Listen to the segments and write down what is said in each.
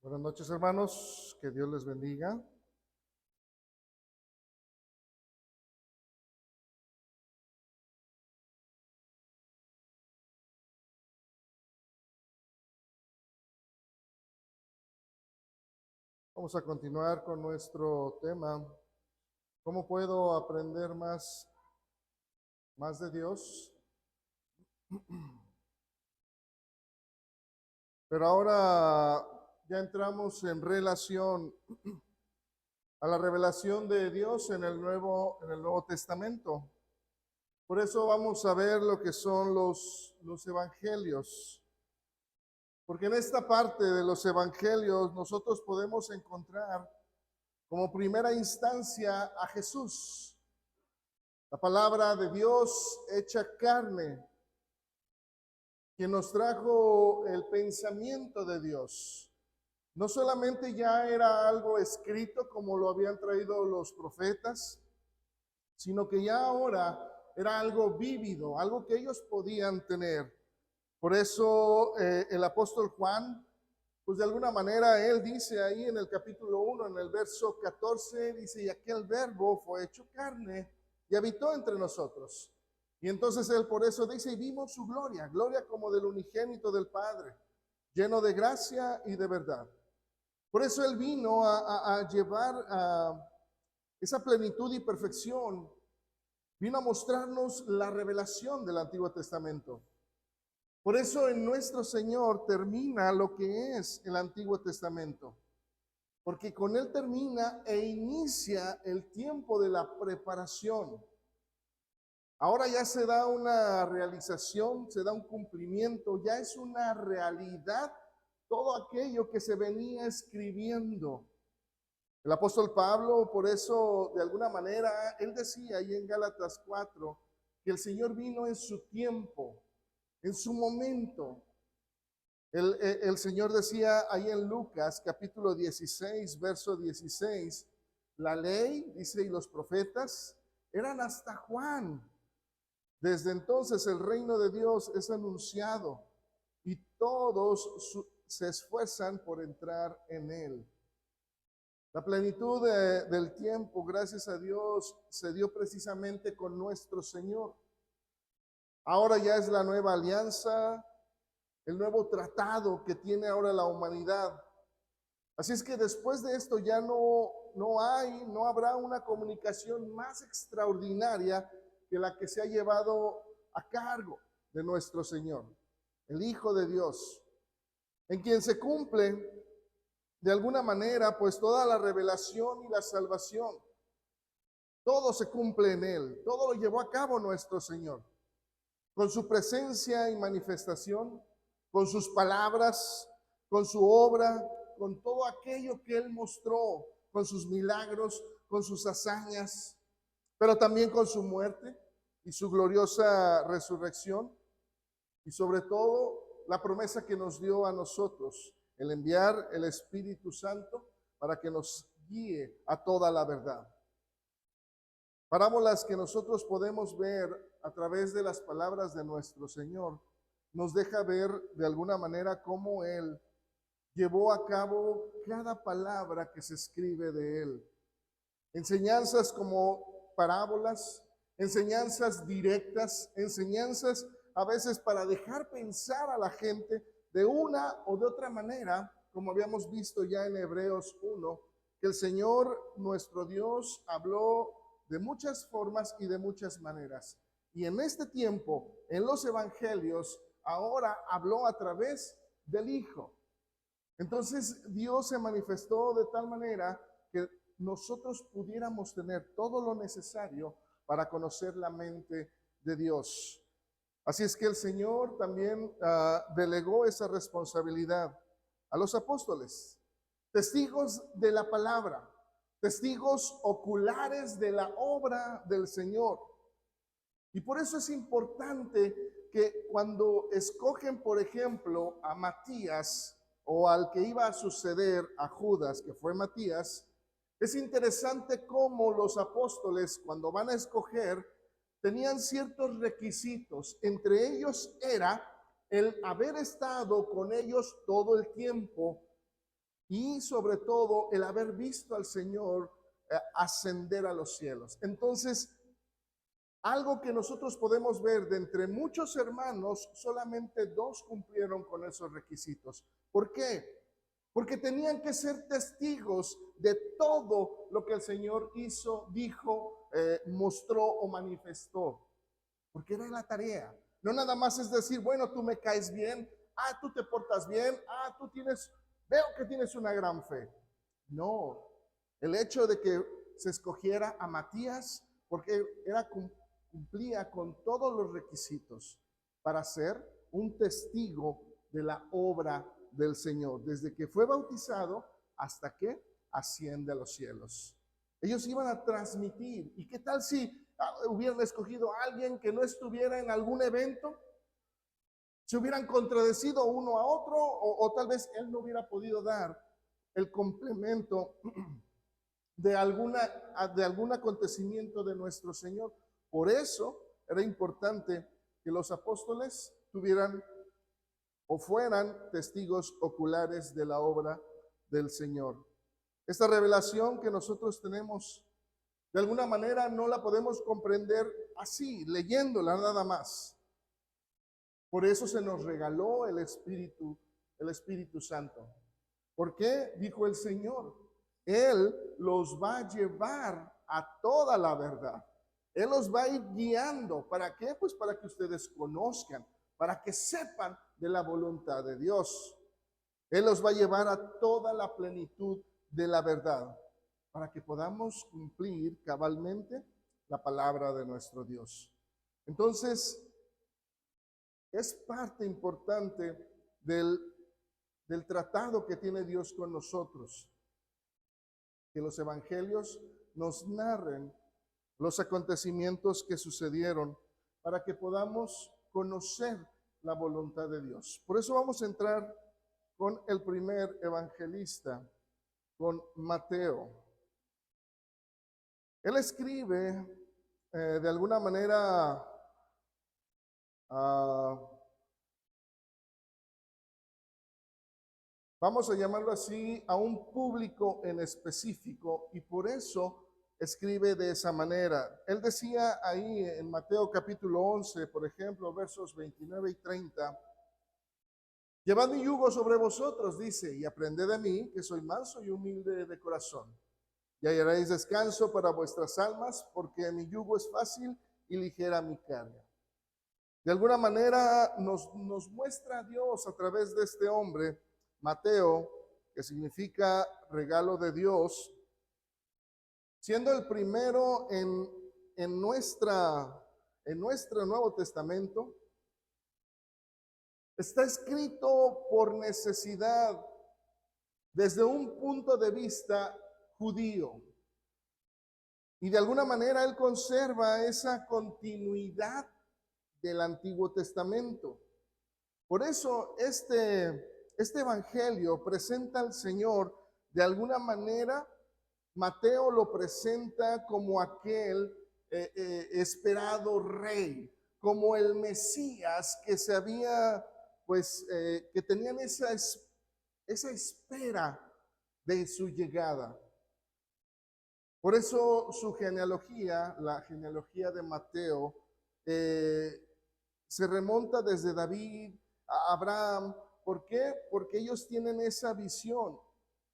Buenas noches, hermanos. Que Dios les bendiga. Vamos a continuar con nuestro tema. ¿Cómo puedo aprender más de Dios? Pero ahora ya entramos en relación a la revelación de Dios en el Nuevo Testamento. Por eso vamos a ver lo que son los evangelios. Porque en esta parte de los evangelios nosotros podemos encontrar como primera instancia a Jesús, la palabra de Dios hecha carne, quien nos trajo el pensamiento de Dios. No solamente ya era algo escrito como lo habían traído los profetas, sino que ya ahora era algo vívido, algo que ellos podían tener. Por eso el apóstol Juan, pues de alguna manera él dice ahí en el capítulo 1, en el verso 14, dice, y aquel verbo fue hecho carne y habitó entre nosotros. Y entonces él por eso dice, y vimos su gloria, gloria como del unigénito del Padre, lleno de gracia y de verdad. Por eso él vino a llevar esa plenitud y perfección, vino a mostrarnos la revelación del Antiguo Testamento. Por eso en nuestro Señor termina lo que es el Antiguo Testamento, porque con él termina e inicia el tiempo de la preparación. Ahora ya se da una realización, se da un cumplimiento, ya es una realidad todo aquello que se venía escribiendo. El apóstol Pablo, por eso, de alguna manera, él decía ahí en Gálatas 4, que el Señor vino en su tiempo, en su momento. El Señor decía ahí en Lucas capítulo 16, verso 16, la ley, dice, y los profetas eran hasta Juan. Desde entonces el reino de Dios es anunciado y todos se esfuerzan por entrar en él. La plenitud del tiempo, gracias a Dios, se dio precisamente con nuestro Señor. Ahora ya es la nueva alianza, el nuevo tratado que tiene ahora la humanidad. Así es que después de esto ya no habrá una comunicación más extraordinaria que la que se ha llevado a cargo de nuestro Señor, el Hijo de Dios, en quien se cumple de alguna manera pues toda la revelación y la salvación. Todo se cumple en él, todo lo llevó a cabo nuestro Señor, con su presencia y manifestación, con sus palabras, con su obra, con todo aquello que él mostró, con sus milagros, con sus hazañas, pero también con su muerte y su gloriosa resurrección, y sobre todo la promesa que nos dio a nosotros, el enviar el Espíritu Santo para que nos guíe a toda la verdad. Parábolas que nosotros podemos ver a través de las palabras de nuestro Señor, nos deja ver de alguna manera cómo Él llevó a cabo cada palabra que se escribe de Él. Enseñanzas como parábolas, enseñanzas directas, enseñanzas a veces para dejar pensar a la gente de una o de otra manera, como habíamos visto ya en Hebreos 1, que el Señor nuestro Dios habló de muchas formas y de muchas maneras. Y en este tiempo, en los evangelios, ahora habló a través del Hijo. Entonces Dios se manifestó de tal manera que nosotros pudiéramos tener todo lo necesario para conocer la mente de Dios. Así es que el Señor también delegó esa responsabilidad a los apóstoles, testigos de la palabra, testigos oculares de la obra del Señor. Y por eso es importante que cuando escogen, por ejemplo, a Matías o al que iba a suceder a Judas, que fue Matías, es interesante cómo los apóstoles, cuando van a escoger, tenían ciertos requisitos. Entre ellos era el haber estado con ellos todo el tiempo y sobre todo el haber visto al Señor ascender a los cielos. Entonces, algo que nosotros podemos ver de entre muchos hermanos, solamente 2 cumplieron con esos requisitos. ¿Por qué? Porque tenían que ser testigos de todo lo que el Señor hizo, dijo, mostró o manifestó. Porque era la tarea. No nada más es decir, bueno, tú me caes bien, tú te portas bien, veo que tienes una gran fe. No, el hecho de que se escogiera a Matías, porque cumplía con todos los requisitos para ser un testigo de la obra del Señor, desde que fue bautizado hasta que asciende a los cielos. Ellos iban a transmitir. ¿Y qué tal si hubieran escogido a alguien que no estuviera en algún evento? Se hubieran contradecido uno a otro, o tal vez él no hubiera podido dar el complemento de algún acontecimiento de nuestro Señor. Por eso era importante que los apóstoles tuvieran o fueran testigos oculares de la obra del Señor. Esta revelación que nosotros tenemos, de alguna manera no la podemos comprender así, leyéndola nada más. Por eso se nos regaló el Espíritu Santo. ¿Por qué? Dijo el Señor. Él los va a llevar a toda la verdad. Él los va a ir guiando. ¿Para qué? Pues para que ustedes conozcan, para que sepan de la voluntad de Dios. Él los va a llevar a toda la plenitud de la verdad, para que podamos cumplir cabalmente la palabra de nuestro Dios. Entonces, es parte importante del tratado que tiene Dios con nosotros, que los evangelios nos narren los acontecimientos que sucedieron para que podamos conocer la voluntad de Dios. Por eso vamos a entrar con el primer evangelista, con Mateo. Él escribe de alguna manera vamos a llamarlo así, a un público en específico, y por eso escribe de esa manera. Él decía ahí en Mateo capítulo 11, por ejemplo, versos 29 y 30, llevad mi yugo sobre vosotros, dice, y aprended de mí, que soy manso y humilde de corazón, y hallaréis descanso para vuestras almas, porque mi yugo es fácil y ligera mi carga. De alguna manera nos muestra Dios a través de este hombre, Mateo, que significa regalo de Dios, siendo el primero en nuestro Nuevo Testamento. Está escrito por necesidad desde un punto de vista judío. Y de alguna manera él conserva esa continuidad del Antiguo Testamento. Por eso este evangelio presenta al Señor de alguna manera. Mateo lo presenta como aquel esperado rey, como el Mesías que se había, que tenían esa espera de su llegada. Por eso su genealogía, la genealogía de Mateo, se remonta desde David a Abraham. ¿Por qué? Porque ellos tienen esa visión.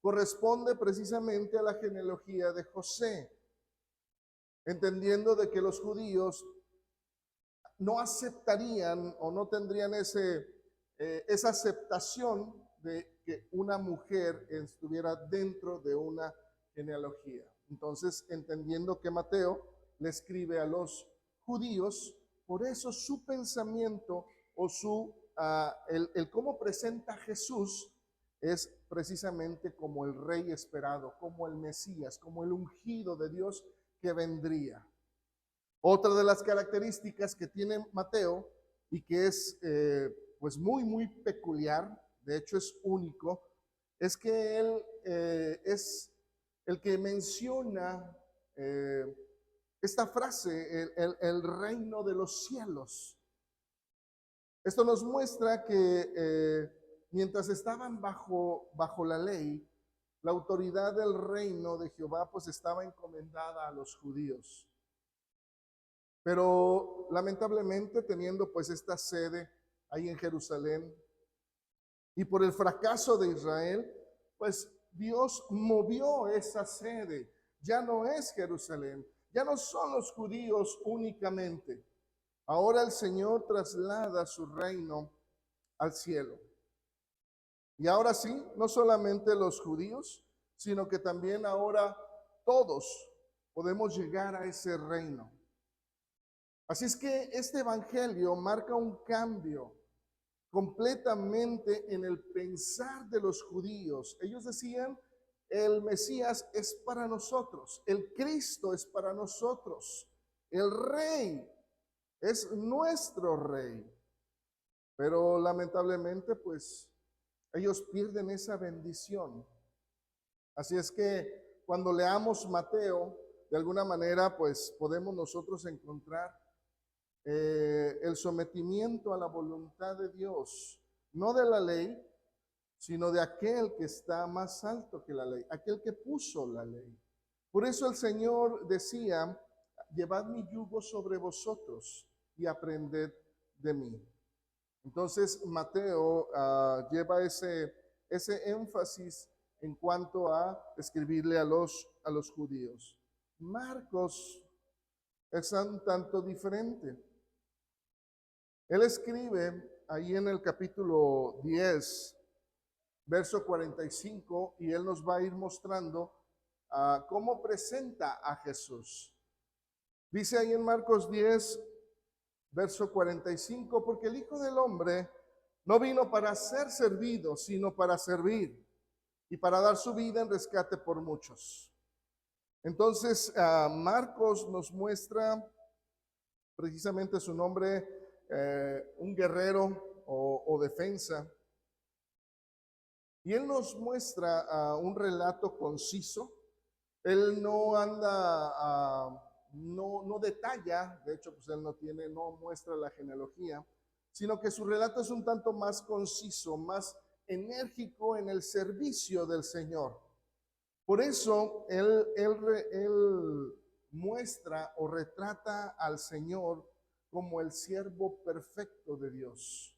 Corresponde precisamente a la genealogía de José, entendiendo de que los judíos no aceptarían o no tendrían esa aceptación de que una mujer estuviera dentro de una genealogía. Entonces, entendiendo que Mateo le escribe a los judíos, por eso su pensamiento o el cómo presenta a Jesús es precisamente como el rey esperado, como el Mesías, como el ungido de Dios que vendría. Otra de las características que tiene Mateo y que es pues muy peculiar, de hecho es único, es que él es el que menciona esta frase, el reino de los cielos. Esto nos muestra que mientras estaban bajo la ley, la autoridad del reino de Jehová pues estaba encomendada a los judíos. Pero lamentablemente teniendo pues esta sede ahí en Jerusalén y por el fracaso de Israel, pues Dios movió esa sede. Ya no es Jerusalén, ya no son los judíos únicamente. Ahora el Señor traslada su reino al cielo. Y ahora sí, no solamente los judíos, sino que también ahora todos podemos llegar a ese reino. Así es que este evangelio marca un cambio completamente en el pensar de los judíos. Ellos decían, el Mesías es para nosotros, el Cristo es para nosotros, el Rey es nuestro Rey. Pero lamentablemente, pues, ellos pierden esa bendición. Así es que cuando leamos Mateo, de alguna manera, pues, podemos nosotros encontrar el sometimiento a la voluntad de Dios, no de la ley, sino de aquel que está más alto que la ley, aquel que puso la ley. Por eso el Señor decía, llevad mi yugo sobre vosotros y aprended de mí. Entonces Mateo lleva ese énfasis en cuanto a escribirle a los judíos. Marcos es un tanto diferente. Él escribe ahí en el capítulo 10, verso 45, y él nos va a ir mostrando cómo presenta a Jesús. Dice ahí en Marcos 10, verso 45, porque el Hijo del Hombre no vino para ser servido, sino para servir y para dar su vida en rescate por muchos. Entonces, Marcos nos muestra precisamente su nombre, un guerrero o defensa. Y él nos muestra un relato conciso. Él no anda, no detalla, de hecho, pues él no muestra la genealogía, sino que su relato es un tanto más conciso, más enérgico en el servicio del Señor. Por eso él muestra o retrata al Señor como el siervo perfecto de Dios.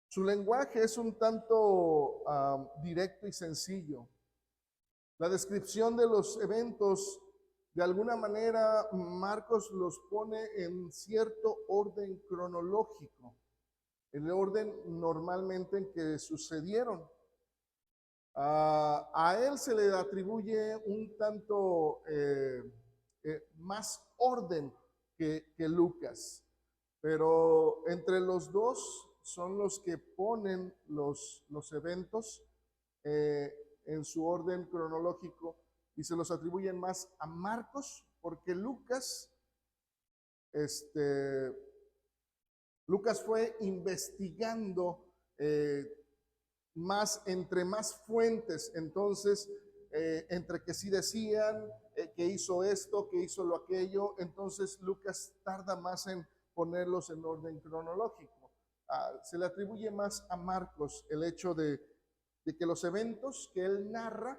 Su lenguaje es un tanto directo y sencillo. La descripción de los eventos, de alguna manera, Marcos los pone en cierto orden cronológico, el orden normalmente en que sucedieron. A él se le atribuye un tanto más orden que Lucas, pero entre los dos son los que ponen los eventos en su orden cronológico y se los atribuyen más a Marcos, porque Lucas fue investigando entre más fuentes, entonces, entre que sí decían que hizo esto, que hizo lo aquello, entonces Lucas tarda más en ponerlos en orden cronológico. Se le atribuye más a Marcos el hecho de que los eventos que él narra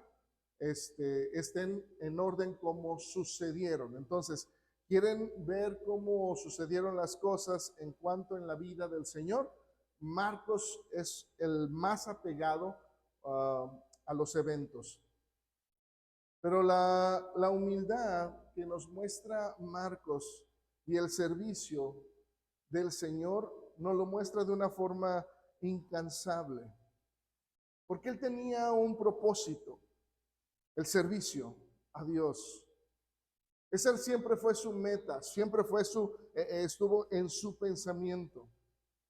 estén en orden como sucedieron. Entonces, ¿quieren ver cómo sucedieron las cosas en cuanto en la vida del Señor? Marcos es el más apegado a los eventos. Pero la humildad que nos muestra Marcos y el servicio del Señor nos lo muestra de una forma incansable. Porque él tenía un propósito, el servicio a Dios. Esa siempre fue su meta, siempre fue estuvo en su pensamiento.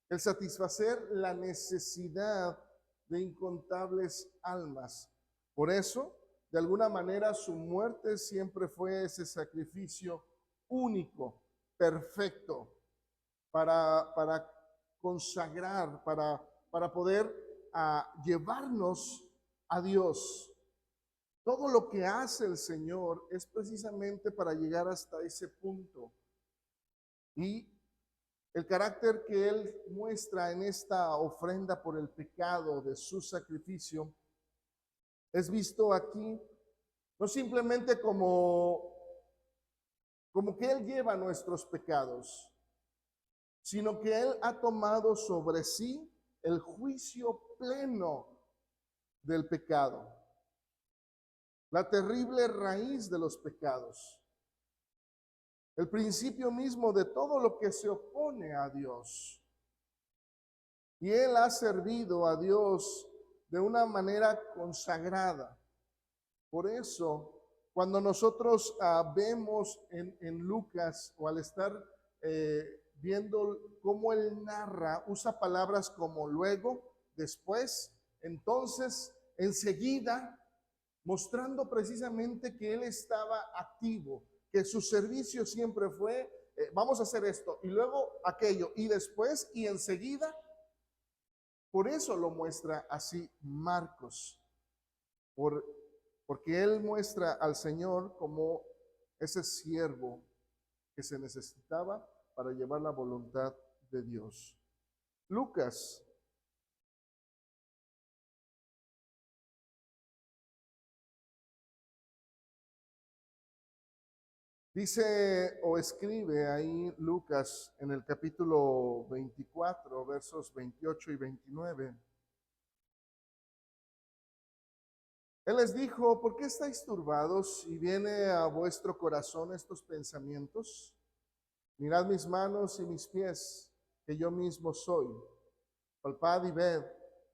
El satisfacer la necesidad de incontables almas. Por eso, de alguna manera, su muerte siempre fue ese sacrificio único, perfecto, para consagrar, para poder llevarnos a Dios. Todo lo que hace el Señor es precisamente para llegar hasta ese punto. Y el carácter que Él muestra en esta ofrenda por el pecado de su sacrificio es visto aquí no simplemente como que Él lleva nuestros pecados, sino que Él ha tomado sobre sí el juicio pleno del pecado, la terrible raíz de los pecados, el principio mismo de todo lo que se opone a Dios. Y Él ha servido a Dios de una manera consagrada. Por eso, cuando nosotros vemos en Lucas, o al estar viendo cómo Él narra, usa palabras como luego, después, entonces, enseguida, mostrando precisamente que Él estaba activo, que su servicio siempre fue, vamos a hacer esto, y luego aquello, y después, y enseguida. Por eso lo muestra así Marcos, porque Él muestra al Señor como ese siervo que se necesitaba para llevar la voluntad de Dios. Lucas dice o escribe ahí Lucas en el capítulo 24, versos 28 y 29. Él les dijo: ¿por qué estáis turbados y viene a vuestro corazón estos pensamientos? Mirad mis manos y mis pies, que yo mismo soy. Palpad y ved,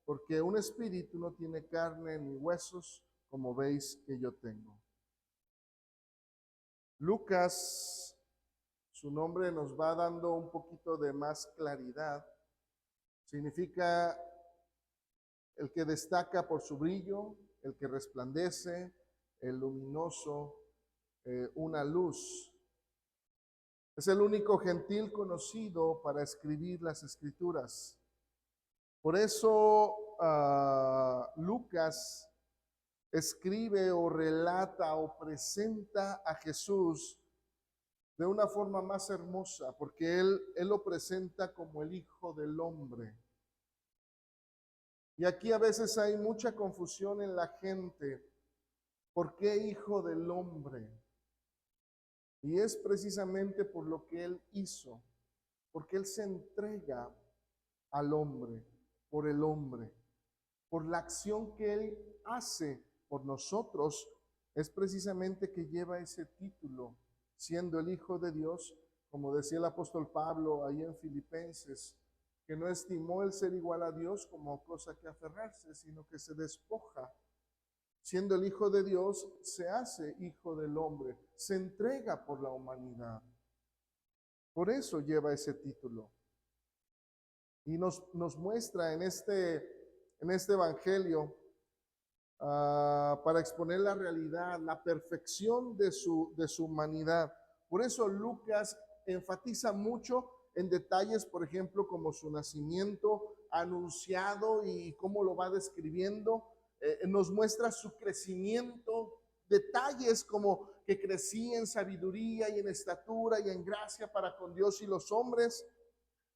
porque un espíritu no tiene carne ni huesos, como veis que yo tengo. Lucas, su nombre nos va dando un poquito de más claridad. Significa el que destaca por su brillo, el que resplandece, el luminoso, una luz. Es el único gentil conocido para escribir las escrituras. Por eso Lucas escribe o relata o presenta a Jesús de una forma más hermosa, porque él lo presenta como el Hijo del Hombre. Y aquí a veces hay mucha confusión en la gente. ¿Por qué Hijo del Hombre? Y es precisamente por lo que Él hizo, porque Él se entrega al hombre, por el hombre, por la acción que Él hace por nosotros, es precisamente que lleva ese título, siendo el Hijo de Dios, como decía el apóstol Pablo ahí en Filipenses, que no estimó el ser igual a Dios como cosa que aferrarse, sino que se despoja. Siendo el Hijo de Dios, se hace Hijo del Hombre, se entrega por la humanidad. Por eso lleva ese título. Y nos muestra en este evangelio, para exponer la realidad, la perfección de su humanidad. Por eso Lucas enfatiza mucho en detalles, por ejemplo, como su nacimiento anunciado y cómo lo va describiendo. Nos muestra su crecimiento, detalles como que crecía en sabiduría y en estatura y en gracia para con Dios y los hombres.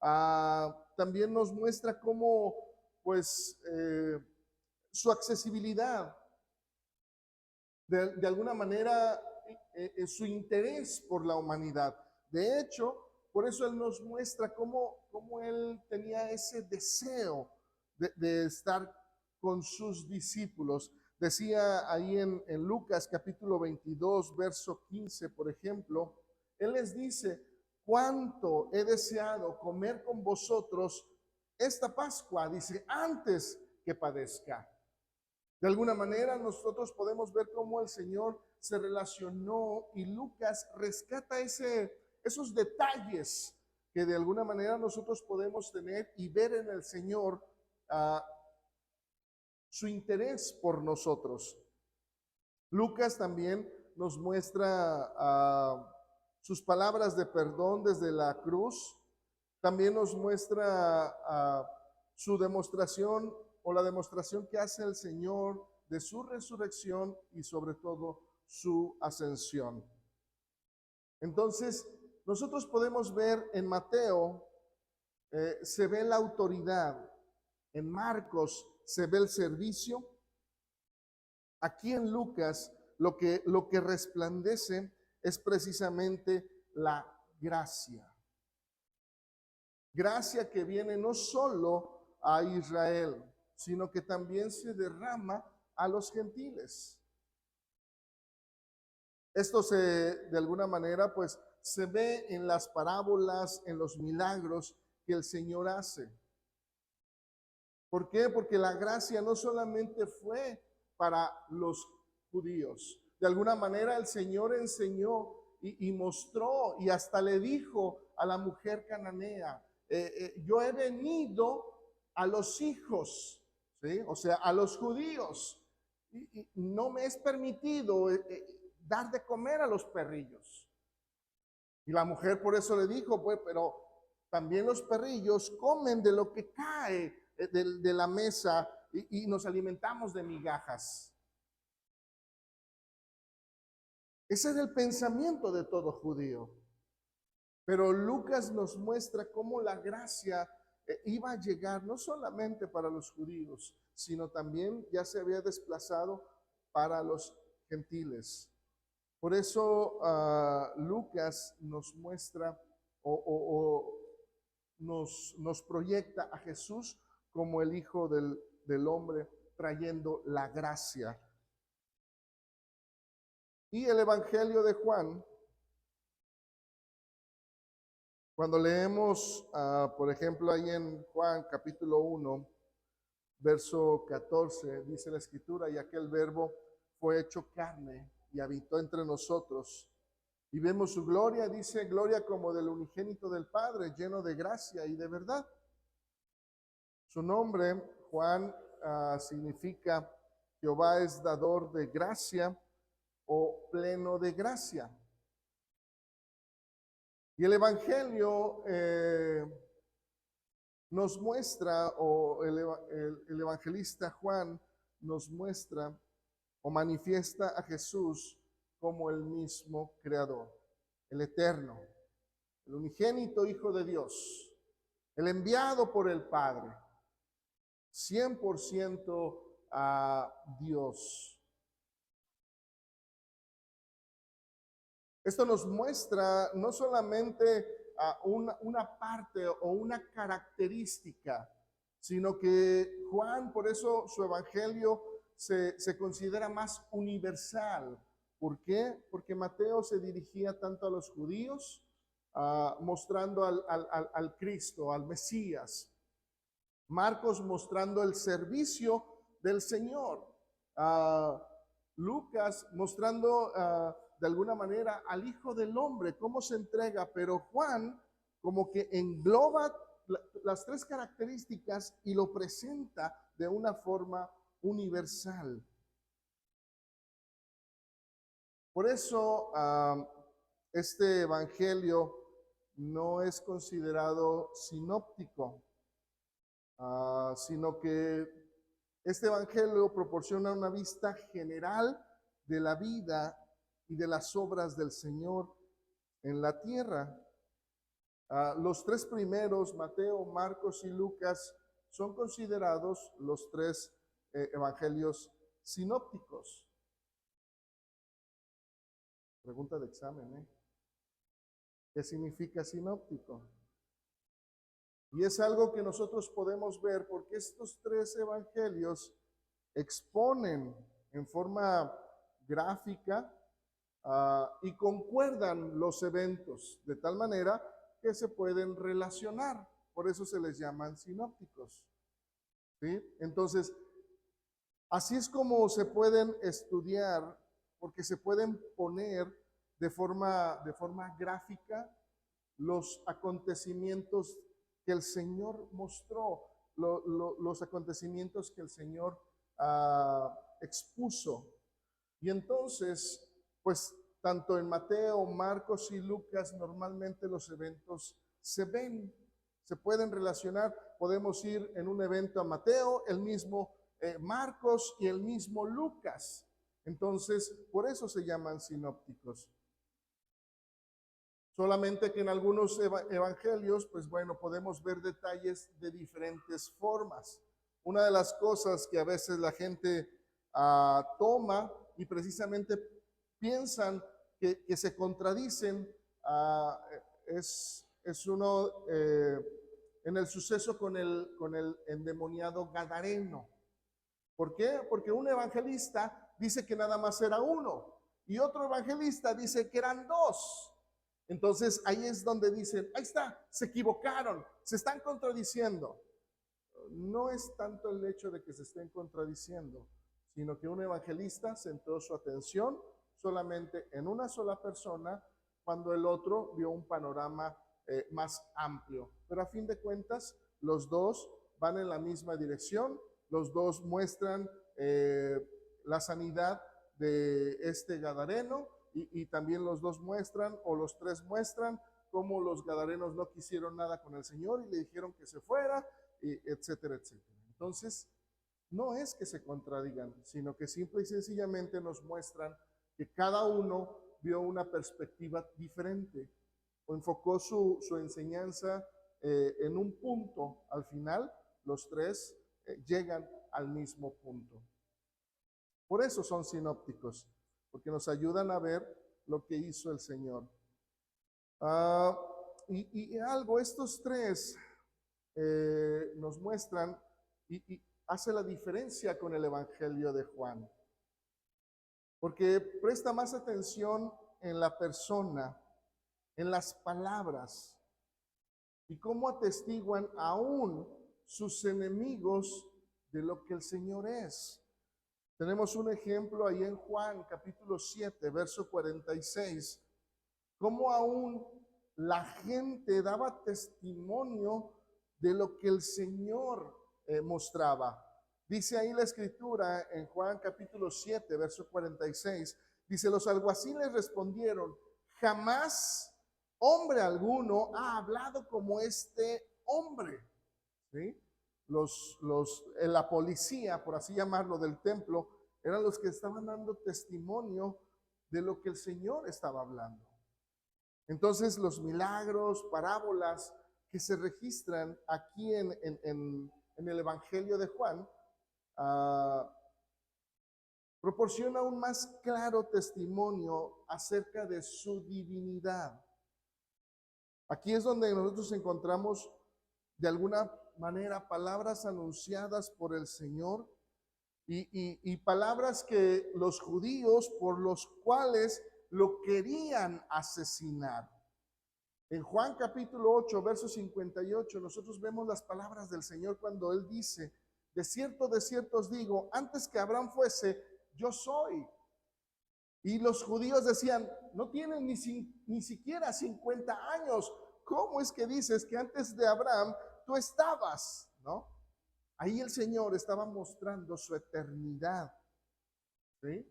También nos muestra cómo, pues, su accesibilidad, de alguna manera, su interés por la humanidad. De hecho, por eso Él nos muestra cómo Él tenía ese deseo de estar con sus discípulos. Decía ahí en Lucas capítulo 22, verso 15, por ejemplo, Él les dice: cuánto he deseado comer con vosotros esta Pascua, dice, antes que padezca. De alguna manera nosotros podemos ver cómo el Señor se relacionó, y Lucas rescata esos detalles que de alguna manera nosotros podemos tener y ver en el Señor su interés por nosotros. Lucas también nos muestra sus palabras de perdón desde la cruz. También nos muestra su demostración, o la demostración que hace el Señor de su resurrección y sobre todo su ascensión. Entonces, nosotros podemos ver en Mateo, se ve la autoridad, en Marcos se ve el servicio, aquí en Lucas lo que resplandece es precisamente la gracia. Gracia que viene no solo a Israel, sino que también se derrama a los gentiles. Esto de alguna manera, pues, se ve en las parábolas, en los milagros que el Señor hace. ¿Por qué? Porque la gracia no solamente fue para los judíos. De alguna manera el Señor enseñó y mostró y hasta le dijo a la mujer cananea, yo he venido a los hijos, ¿sí? O sea, a los judíos, y no me es permitido dar de comer a los perrillos. Y la mujer por eso le dijo, pues, pero también los perrillos comen de lo que cae de la mesa y nos alimentamos de migajas. Ese era el pensamiento de todo judío. Pero Lucas nos muestra cómo la gracia iba a llegar no solamente para los judíos, sino también ya se había desplazado para los gentiles. Por eso Lucas nos muestra o nos proyecta a Jesús como el Hijo del Hombre, trayendo la gracia. Y el Evangelio de Juan, cuando leemos, por ejemplo, ahí en Juan capítulo 1, verso 14, dice la Escritura, y aquel verbo fue hecho carne y habitó entre nosotros. Y vemos su gloria, dice, gloria como del unigénito del Padre, lleno de gracia y de verdad. Su nombre, Juan, significa Jehová es dador de gracia o pleno de gracia. Y el Evangelio nos muestra, o el evangelista Juan nos muestra o manifiesta a Jesús como el mismo Creador, el Eterno, el unigénito Hijo de Dios, el enviado por el Padre, 100% a Dios. Esto nos muestra no solamente una parte o una característica, sino que Juan, por eso su evangelio se considera más universal. ¿Por qué? Porque Mateo se dirigía tanto a los judíos, mostrando al Cristo, al Mesías. Marcos mostrando el servicio del Señor. Lucas mostrando de alguna manera al Hijo del Hombre, cómo se entrega, pero Juan como que engloba las tres características y lo presenta de una forma universal. Por eso este evangelio no es considerado sinóptico, sino que este evangelio proporciona una vista general de la vida y de las obras del Señor en la tierra. Los tres primeros, Mateo, Marcos y Lucas, son considerados los tres evangelios sinópticos. Pregunta de examen, ¿eh? ¿Qué significa sinóptico? Y es algo que nosotros podemos ver porque estos tres evangelios exponen en forma gráfica y concuerdan los eventos de tal manera que se pueden relacionar. Por eso se les llaman sinópticos. ¿Sí? Entonces, así es como se pueden estudiar, porque se pueden poner de forma gráfica los acontecimientos que el Señor mostró, los acontecimientos que el Señor expuso. Y entonces, pues tanto en Mateo, Marcos y Lucas, normalmente los eventos se ven, se pueden relacionar. Podemos ir en un evento a Mateo, el mismo Marcos y el mismo Lucas. Entonces, por eso se llaman sinópticos. Solamente que en algunos evangelios, pues bueno, podemos ver detalles de diferentes formas. Una de las cosas que a veces la gente toma y precisamente piensan que se contradicen. Es uno en el suceso con el endemoniado gadareno. ¿Por qué? Porque un evangelista dice que nada más era uno y otro evangelista dice que eran dos. Entonces ahí es donde dicen, ahí está, se equivocaron, se están contradiciendo. No es tanto el hecho de que se estén contradiciendo, sino que un evangelista centró su atención solamente en una sola persona, cuando el otro vio un panorama más amplio. Pero a fin de cuentas, los dos van en la misma dirección, los dos muestran la sanidad de este gadareno, y también los dos muestran, o los tres muestran, cómo los gadarenos no quisieron nada con el Señor y le dijeron que se fuera, etcétera, etcétera. Entonces, no es que se contradigan, sino que simple y sencillamente nos muestran que cada uno vio una perspectiva diferente o enfocó su enseñanza en un punto. Al final, los tres llegan al mismo punto. Por eso son sinópticos, porque nos ayudan a ver lo que hizo el Señor. Y algo, estos tres nos muestran y hace la diferencia con el Evangelio de Juan, porque presta más atención en la persona, en las palabras, y cómo atestiguan aún sus enemigos de lo que el Señor es. Tenemos un ejemplo ahí en Juan capítulo 7, verso 46, cómo aún la gente daba testimonio de lo que el Señor mostraba. Dice ahí la escritura en Juan capítulo 7, verso 46, dice, los alguaciles respondieron, jamás hombre alguno ha hablado como este hombre. ¿Sí? La policía, por así llamarlo, del templo, eran los que estaban dando testimonio de lo que el Señor estaba hablando. Entonces, los milagros, parábolas que se registran aquí en el Evangelio de Juan, proporciona un más claro testimonio acerca de su divinidad. Aquí es donde nosotros encontramos de alguna manera palabras anunciadas por el Señor y palabras que los judíos, por los cuales lo querían asesinar. En Juan capítulo 8, verso 58, nosotros vemos las palabras del Señor cuando Él dice, de cierto os digo, antes que Abraham fuese, yo soy. Y los judíos decían, no tienen ni siquiera 50 años. ¿Cómo es que dices que antes de Abraham tú estabas? ¿No? Ahí el Señor estaba mostrando su eternidad. ¿Sí?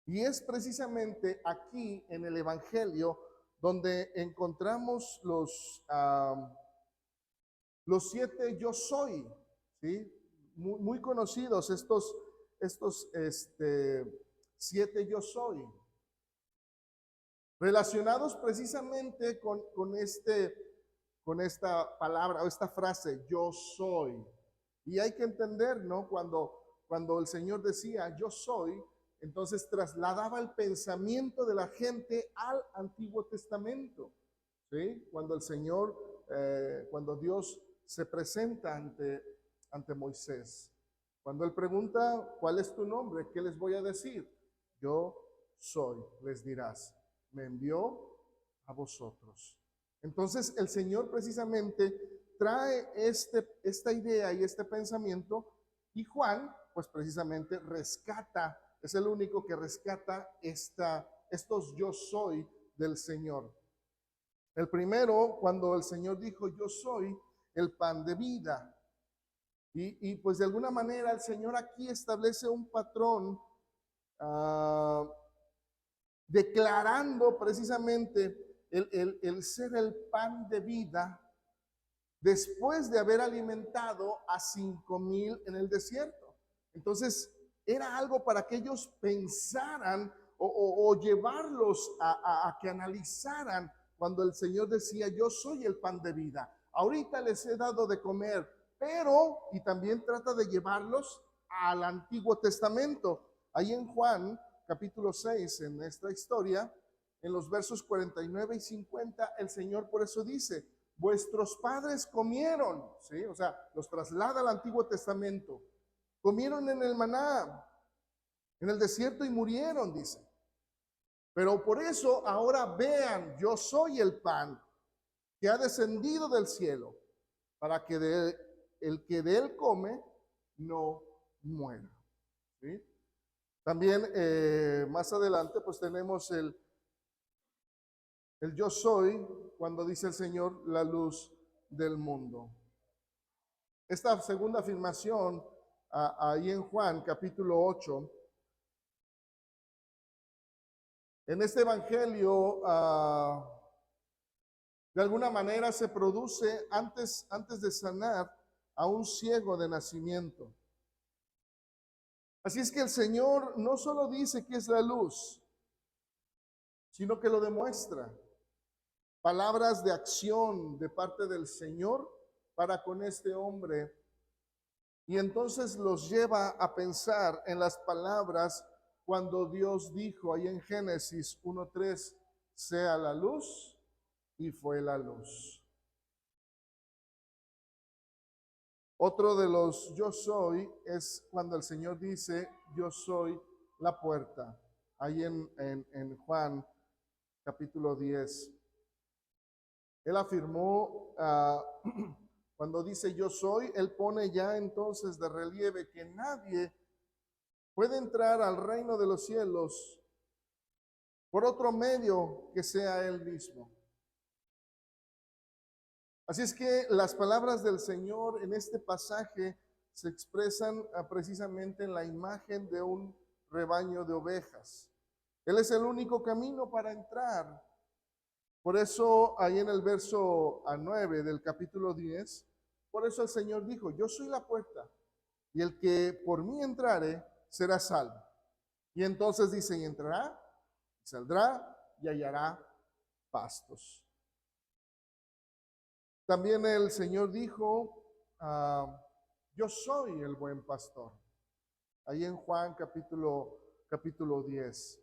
Y es precisamente aquí en el Evangelio donde encontramos los 7 yo soy, ¿sí? Muy conocidos estos 7 yo soy, relacionados precisamente con esta palabra o esta frase, yo soy. Y hay que entender, ¿no? Cuando el Señor decía, yo soy, entonces trasladaba el pensamiento de la gente al Antiguo Testamento, ¿sí? Cuando el Señor, cuando Dios se presenta ante Moisés, cuando Él pregunta, ¿cuál es tu nombre? ¿Qué les voy a decir? Yo soy, les dirás, me envió a vosotros. Entonces el Señor precisamente trae esta idea y este pensamiento, y Juan pues precisamente rescata, es el único que rescata estos yo soy del Señor. El primero, cuando el Señor dijo yo soy el pan de vida, y pues de alguna manera el Señor aquí establece un patrón declarando precisamente el ser el pan de vida después de haber alimentado a 5,000 en el desierto. Entonces era algo para que ellos pensaran o llevarlos a que analizaran cuando el Señor decía yo soy el pan de vida, ahorita les he dado de comer, pero, y también trata de llevarlos al Antiguo Testamento. Ahí en Juan, capítulo 6, en esta historia, en los versos 49 y 50, el Señor por eso dice, vuestros padres comieron, ¿sí? O sea, los traslada al Antiguo Testamento. Comieron en el maná, en el desierto y murieron, dice. Pero por eso ahora vean, yo soy el pan que ha descendido del cielo, para que el que de él come no muera. ¿Sí? También más adelante pues tenemos el yo soy, cuando dice el Señor, la luz del mundo. Esta segunda afirmación ahí en Juan capítulo 8, en este evangelio de alguna manera se produce antes de sanar a un ciego de nacimiento. Así es que el Señor no solo dice que es la luz, sino que lo demuestra. Palabras de acción de parte del Señor para con este hombre. Y entonces los lleva a pensar en las palabras cuando Dios dijo ahí en Génesis 1:3, sea la luz, y fue la luz. Otro de los yo soy es cuando el Señor dice, yo soy la puerta. Ahí en Juan capítulo 10. Él afirmó, cuando dice yo soy, él pone ya entonces de relieve que nadie puede entrar al reino de los cielos por otro medio que sea él mismo. Así es que las palabras del Señor en este pasaje se expresan precisamente en la imagen de un rebaño de ovejas. Él es el único camino para entrar. Por eso ahí en el verso 9 del capítulo 10, por eso el Señor dijo, yo soy la puerta y el que por mí entrare será salvo. Y entonces dice, y entrará, saldrá y hallará pastos. También el Señor dijo, yo soy el buen pastor. Ahí en Juan capítulo 10,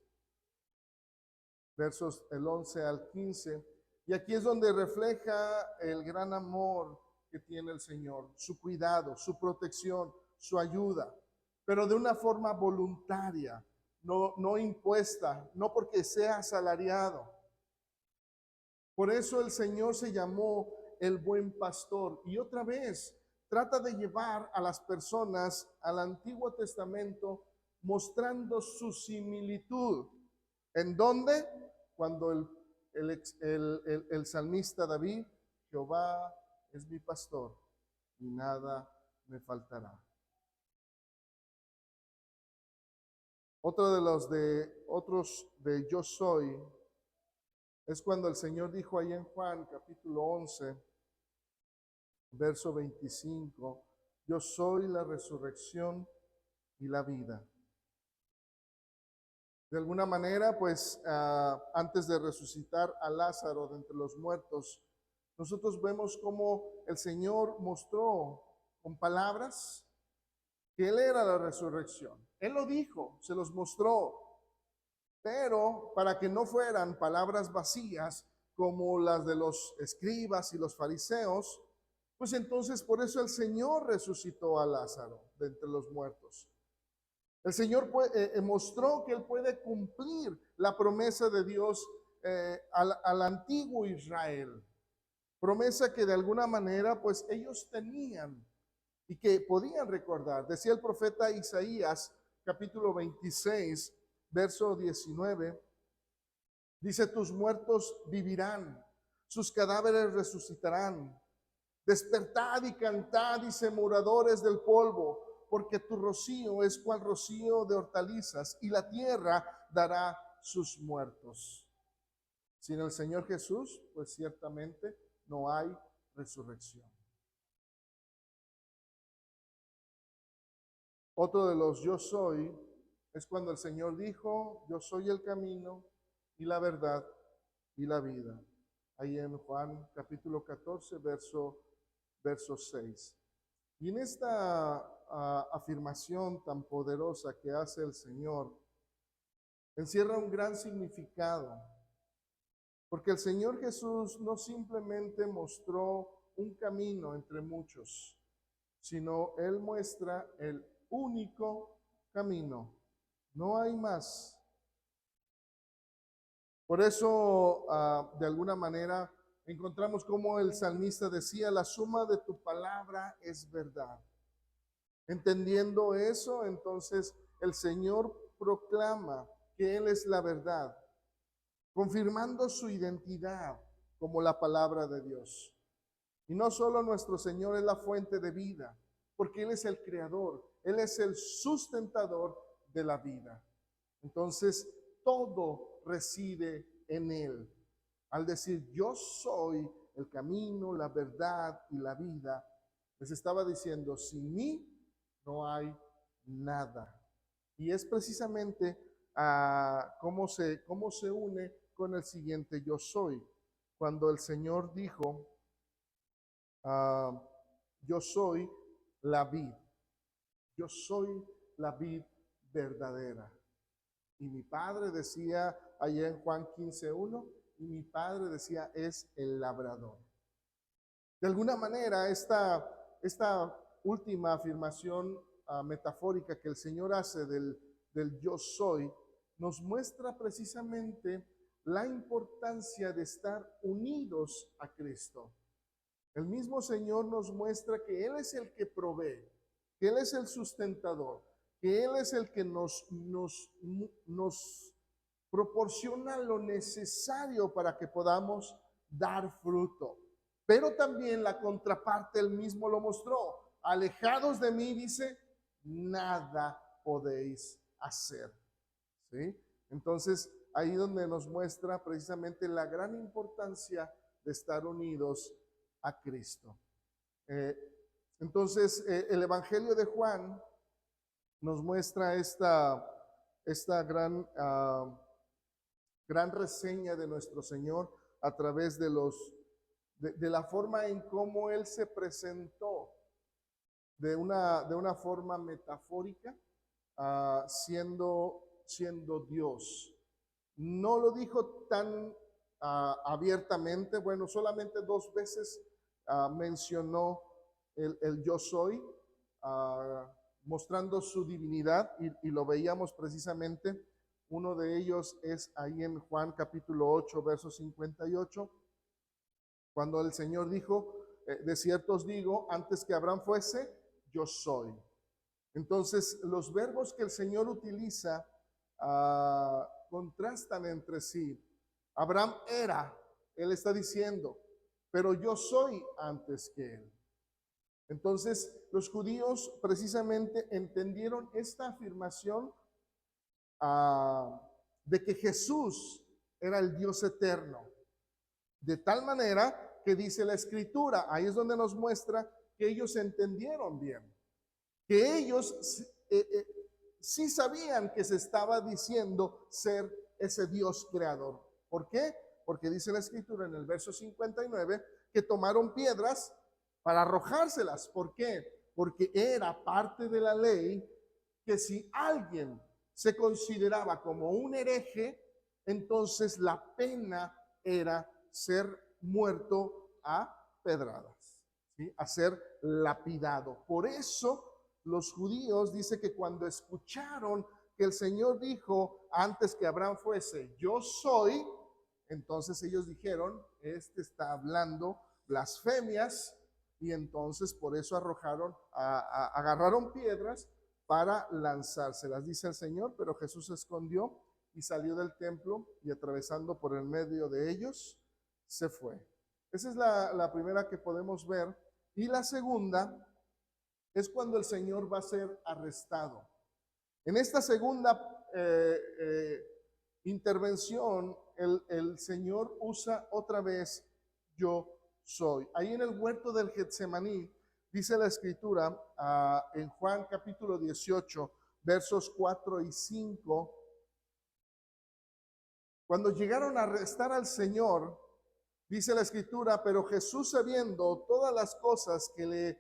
versos el 11 al 15. Y aquí es donde refleja el gran amor que tiene el Señor, su cuidado, su protección, su ayuda, pero de una forma voluntaria, no impuesta, no porque sea asalariado. Por eso el Señor se llamó el buen pastor. Y otra vez, trata de llevar a las personas al Antiguo Testamento mostrando su similitud. ¿En dónde? Cuando el salmista David, Jehová es mi pastor y nada me faltará. Otros de yo soy es cuando el Señor dijo ahí en Juan capítulo 11, verso 25, yo soy la resurrección y la vida. De alguna manera, pues antes de resucitar a Lázaro de entre los muertos, nosotros vemos cómo el Señor mostró con palabras que Él era la resurrección. Él lo dijo, se los mostró, pero para que no fueran palabras vacías como las de los escribas y los fariseos, pues entonces por eso el Señor resucitó a Lázaro de entre los muertos. El Señor mostró que Él puede cumplir la promesa de Dios al antiguo Israel. Promesa que de alguna manera pues ellos tenían y que podían recordar. Decía el profeta Isaías, capítulo 26, verso 19, dice, tus muertos vivirán, sus cadáveres resucitarán. Despertad y cantad, dice, moradores del polvo, porque tu rocío es cual rocío de hortalizas, y la tierra dará sus muertos. Sin el Señor Jesús, pues ciertamente no hay resurrección. Otro de los yo soy es cuando el Señor dijo, yo soy el camino y la verdad y la vida. Ahí en Juan capítulo 14, verso 6. Y en esta afirmación tan poderosa que hace el Señor encierra un gran significado, porque el Señor Jesús no simplemente mostró un camino entre muchos, sino Él muestra el único camino. No hay más. Por eso, de alguna manera, encontramos como el salmista decía, la suma de tu palabra es verdad. Entendiendo eso, entonces el Señor proclama que Él es la verdad, confirmando su identidad como la palabra de Dios. Y no solo nuestro Señor es la fuente de vida, porque Él es el creador, Él es el sustentador de la vida. Entonces, todo reside en Él. Al decir, yo soy el camino, la verdad y la vida, les estaba diciendo, sin mí no hay nada. Y es precisamente cómo se une con el siguiente yo soy. Cuando el Señor dijo, yo soy la vid, yo soy la vid verdadera. Y mi padre decía allá en Juan 15:1, y mi padre decía, es el labrador. De alguna manera, esta última afirmación metafórica que el Señor hace del yo soy, nos muestra precisamente la importancia de estar unidos a Cristo. El mismo Señor nos muestra que Él es el que provee, que Él es el sustentador, que Él es el que nos proporciona lo necesario para que podamos dar fruto. Pero también la contraparte, Él mismo lo mostró. Alejados de mí, dice, nada podéis hacer. ¿Sí? Entonces, ahí donde nos muestra precisamente la gran importancia de estar unidos a Cristo. Entonces, el Evangelio de Juan nos muestra esta gran reseña de nuestro Señor a través de la forma en cómo Él se presentó, de una forma metafórica, siendo Dios. No lo dijo tan abiertamente, bueno, solamente 2 veces mencionó el yo soy, mostrando su divinidad, y lo veíamos precisamente. Uno de ellos es ahí en Juan capítulo 8, verso 58, cuando el Señor dijo, de cierto os digo, antes que Abraham fuese, yo soy. Entonces, los verbos que el Señor utiliza contrastan entre sí. Abraham era, Él está diciendo, pero yo soy antes que Él. Entonces, los judíos precisamente entendieron esta afirmación de que Jesús era el Dios eterno. De tal manera que dice la Escritura, ahí es donde nos muestra que ellos entendieron bien, que ellos sí sabían que se estaba diciendo ser ese Dios creador. ¿Por qué? Porque dice la Escritura en el verso 59 que tomaron piedras para arrojárselas. ¿Por qué? Porque era parte de la ley que si alguien se consideraba como un hereje, entonces la pena era ser muerto a pedradas, ¿sí? A ser lapidado. Por eso los judíos dice que cuando escucharon que el Señor dijo antes que Abraham fuese, yo soy, entonces ellos dijeron, este está hablando blasfemias, y entonces por eso agarraron piedras para lanzárselas. Dice el Señor, pero Jesús se escondió y salió del templo y atravesando por el medio de ellos, se fue. Esa es la primera que podemos ver. Y la segunda es cuando el Señor va a ser arrestado. En esta segunda intervención, el Señor usa otra vez yo soy. Ahí en el huerto del Getsemaní, dice la Escritura en Juan capítulo 18, versos 4 y 5, cuando llegaron a arrestar al Señor, dice la Escritura, pero Jesús, sabiendo todas las cosas que le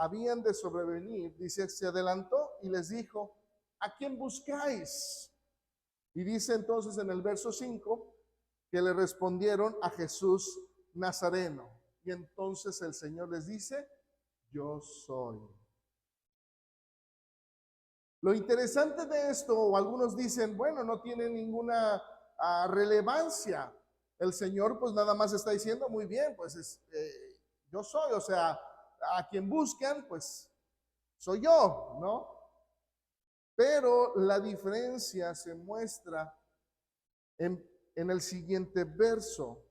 habían de sobrevenir, dice, se adelantó y les dijo, ¿a quién buscáis? Y dice entonces en el verso 5 que le respondieron a Jesús Nazareno. Y entonces el Señor les dice, yo soy. Lo interesante de esto, o algunos dicen, bueno, no tiene ninguna relevancia. El Señor pues nada más está diciendo, muy bien, pues yo soy, o sea, a quien buscan, pues soy yo, ¿no? Pero la diferencia se muestra en el siguiente verso,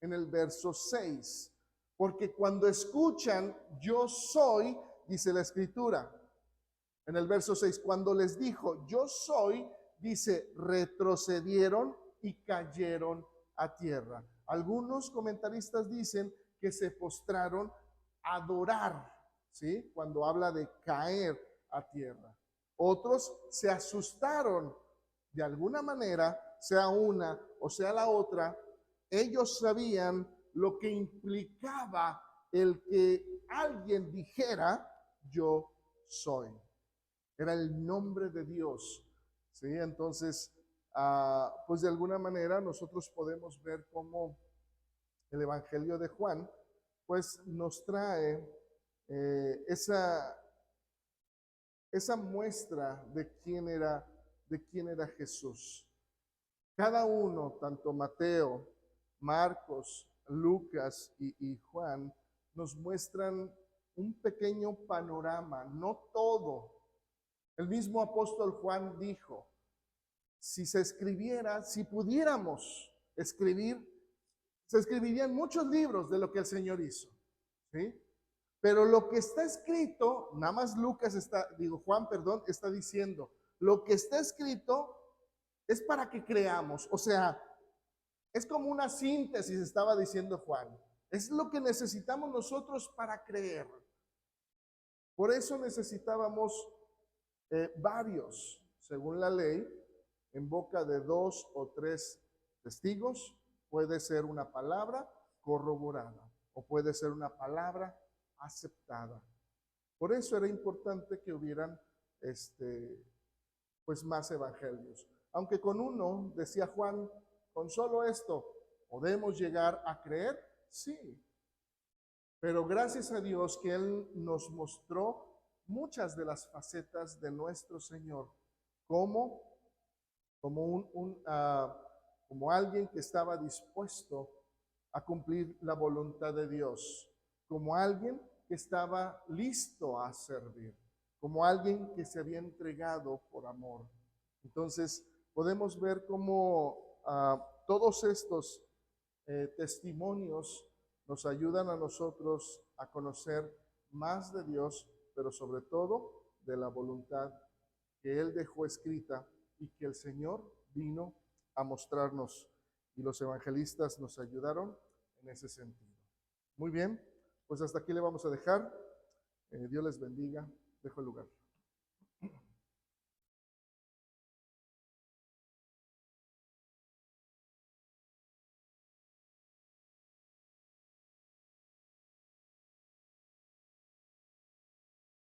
en el verso 6. Porque cuando escuchan, yo soy, dice la Escritura, en el verso 6, cuando les dijo, yo soy, dice, retrocedieron y cayeron a tierra. Algunos comentaristas dicen que se postraron a adorar, ¿sí? Cuando habla de caer a tierra. Otros se asustaron de alguna manera, sea una o sea la otra. Ellos sabían lo que implicaba el que alguien dijera, yo soy. Era el nombre de Dios, ¿sí? Entonces, pues de alguna manera nosotros podemos ver cómo el Evangelio de Juan, pues nos trae esa muestra de quién era Jesús. Cada uno, tanto Mateo, Marcos, Lucas y Juan, nos muestran un pequeño panorama, no todo. El mismo apóstol Juan dijo, si se escribiera, si pudiéramos escribir, se escribirían muchos libros de lo que el Señor hizo, ¿sí? Pero lo que está escrito, nada más Juan, está diciendo, lo que está escrito es para que creamos. O sea, es como una síntesis, estaba diciendo Juan. Es lo que necesitamos nosotros para creer. Por eso necesitábamos varios, según la ley, en boca de 2 o 3 testigos, puede ser una palabra corroborada o puede ser una palabra aceptada. Por eso era importante que hubieran pues más evangelios. Aunque con uno, decía Juan, con solo esto, ¿podemos llegar a creer? Sí. Pero gracias a Dios que Él nos mostró muchas de las facetas de nuestro Señor, como alguien que estaba dispuesto a cumplir la voluntad de Dios, como alguien que estaba listo a servir, como alguien que se había entregado por amor. Entonces, podemos ver cómo todos estos testimonios nos ayudan a nosotros a conocer más de Dios, pero sobre todo de la voluntad que Él dejó escrita y que el Señor vino a mostrarnos. Y los evangelistas nos ayudaron en ese sentido. Muy bien, pues hasta aquí le vamos a dejar. Dios les bendiga. Dejo el lugar.